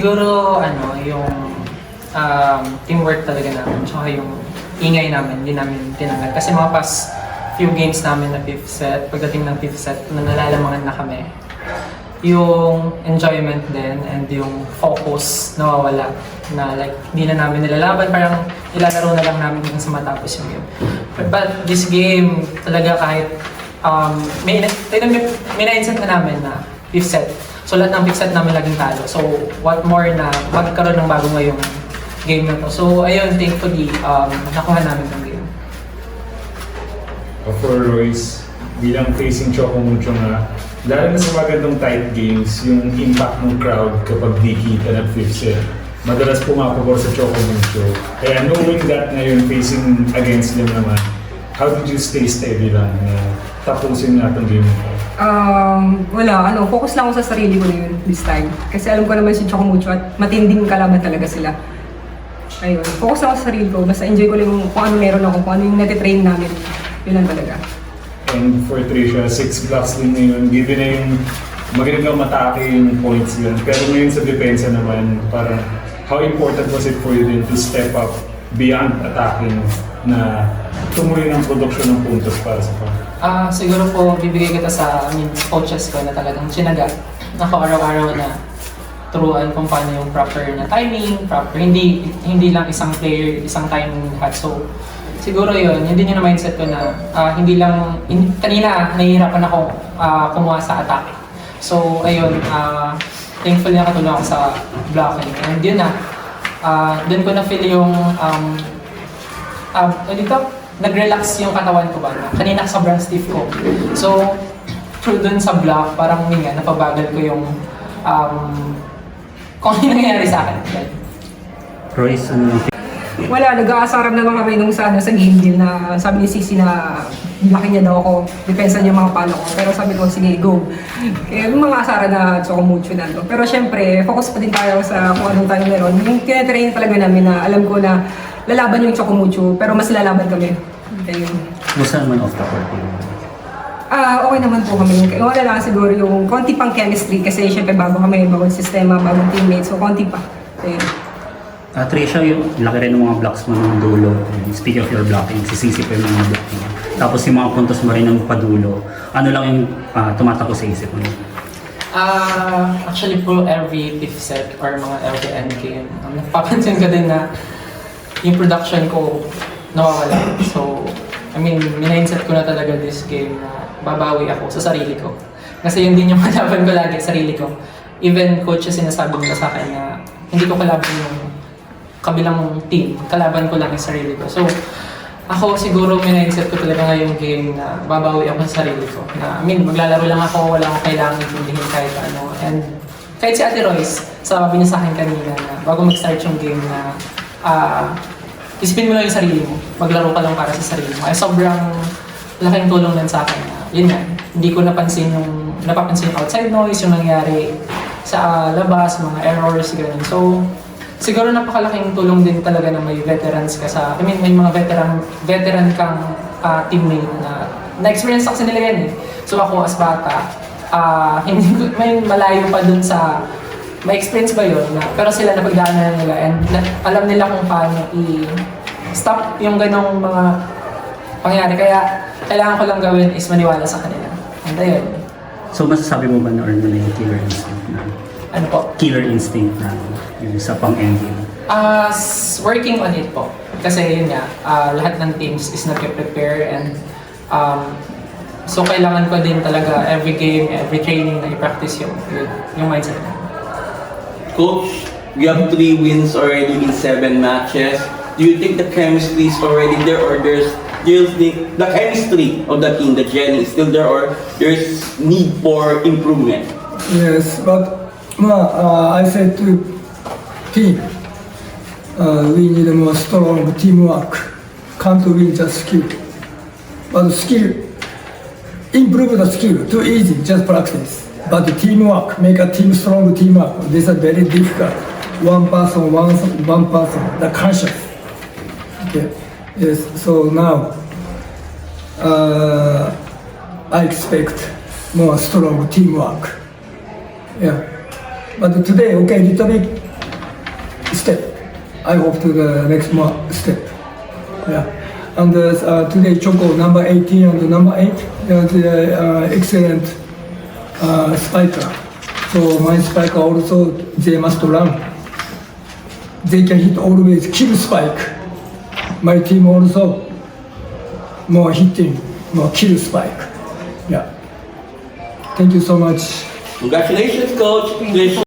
Siguro yung teamwork talaga namin, tsaka yung ingay namin, hindi namin tinanggal. Kasi mga past few games namin na fifth set, pagdating ng fifth set, na nalalamangan na kami. Yung enjoyment din and yung focus nawawala na like hindi na namin nilalaban, parang ilalaro na lang namin hanggang sa matapos yung game. But this game talaga kahit may na-inset na namin na fifth set. So lahat ng fifth set namin laging talo. So what more na magkaroon ng bago ngayong game na to. So ayun, thankfully nakuha namin yung game. For Royce, bilang facing Choco Mucho nga, dahil na sa magandang tight games, yung impact ng crowd kapag di kita ng fifth set, madalas pumapabor sa Choco Mucho. Kaya knowing that ngayon, facing against them naman, how did you stay steady lang na tapusin natin game mo? Focus lang ako sa sarili ko yun this time. Kasi alam ko naman si Choco Mucho at matinding kalaban talaga sila. Ayun, focus lang ako sa sarili ko. Basta enjoy ko lang kung ano meron ako, kung ano yung natitrain namin. Yun lang talaga. And for Tricia, 6 blocks din ngayon, given na yung magandang matake yung points yun. Pero ngayon sa depensa naman, parang how important was it for you din to step up beyond attacking na tumuloy ng production ng puntos para sa pang? Siguro po bibigay kita sa coaches ko na talagang sinaga. Ako araw-araw na turuan kung paano yung proper na timing, hindi lang isang player, isang timing lahat. So siguro yun din yung mindset ko na kanina nahihirapan ako kumuha sa attack. So ayun, thankfully nakatulong ako sa blocking. And yun na, doon ko na feel yung nag-relax yung katawan ko ba. Kanina sobrang stiff ko. So through dun sa block, parang napabagal ko yung kung ano nangyayari sa akin. Royce, Wala, nag-aasaran naman kami nung sa game deal na sabi ni Sisi na laki niya daw ako, depensa niya mga palo ko. Pero sabi ko, sige, go. Kaya yung mga asaran na Choco Mucho na to. Pero syempre, focus pa din tayo sa kung anong tayo meron. Yung tinatrain talaga namin na alam ko na lalaban yung Choco Mucho, pero mas lalaban kami. Ayun. Musta naman off the court yun? Okay naman po kami. Wala lang siguro yung konti pang chemistry kasi syempre bago kami, bagong sistema, bagong teammates. So konti pa. Ayun. Tricia, yung laki rin ng mga blocks mo ng dulo. Speak of your blocking, sisisi pa yung mga block mo. Tapos yung mga puntos mo rin ng padulo. Ano lang yung tumatakbo sa isip mo? Actually po, every fifth set or mga every end game, napapansin ko din na yung production ko nawawala. So, minindset ko na talaga this game na babawi ako sa sarili ko. Kasi yun din yung kalaban ko lagi, sarili ko. Even coaches sinasabi nila sa akin na hindi ko kalaban yung kabilang team, kalaban ko lang yung sarili ko. So, ako siguro minindset ko talaga ngayong game na babawi ako sa sarili ko. Na, maglalaro lang ako, wala akong kailangan intindihin kahit ano. And kahit si Ate Royce, sabi niya sa akin kanina na bago mag-start yung game na isipin mo lang yung sarili mo, maglaro ka lang para sa sarili mo. Ay sobrang laking tulong din sa akin. Yun nga, hindi ko napapansin yung outside noise, yung nangyari sa labas, mga errors, gano'n. So, siguro napakalaking tulong din talaga na may veterans ka may mga veteran kang teammate na na-experience kasi nila yan eh. So ako as bata, may malayo pa dun sa may experience ba yun na, pero sila napagdaanan nila and alam nila kung paano i-stop yung ganong mga pangyari. Kaya kailangan ko lang gawin is maniwala sa kanila. And ayun. So masasabi mo ba na earn mo na yung killer instinct na? Ano po? Killer instinct na yung sa pang-ending? Working on it po. Kasi yun nga, lahat ng teams is nag-prepare and so kailangan ko din talaga every game, every training na i-practice yung mindset na. Coach, you have 3 wins already in 7 matches. Do you think the chemistry is already there, or do you think the chemistry of the team, the Jenny, is still there, or there's need for improvement? Yes, but I said to team, we need more strong teamwork. Can't win just skill, but skill, improve the skill. Too easy, just practice. But the teamwork, make a team strong teamwork. This is very difficult. One person, the conscious. Okay. Yes. So now, I expect more strong teamwork. Yeah. But today, okay, little bit step. I hope to the next step. Yeah. And today Choco number 18 and number 8, they are excellent spiker. So my spiker also, they must run. They can hit always kill spike. My team also more hitting, more kill spike. Yeah. Thank you so much. Congratulations, coach.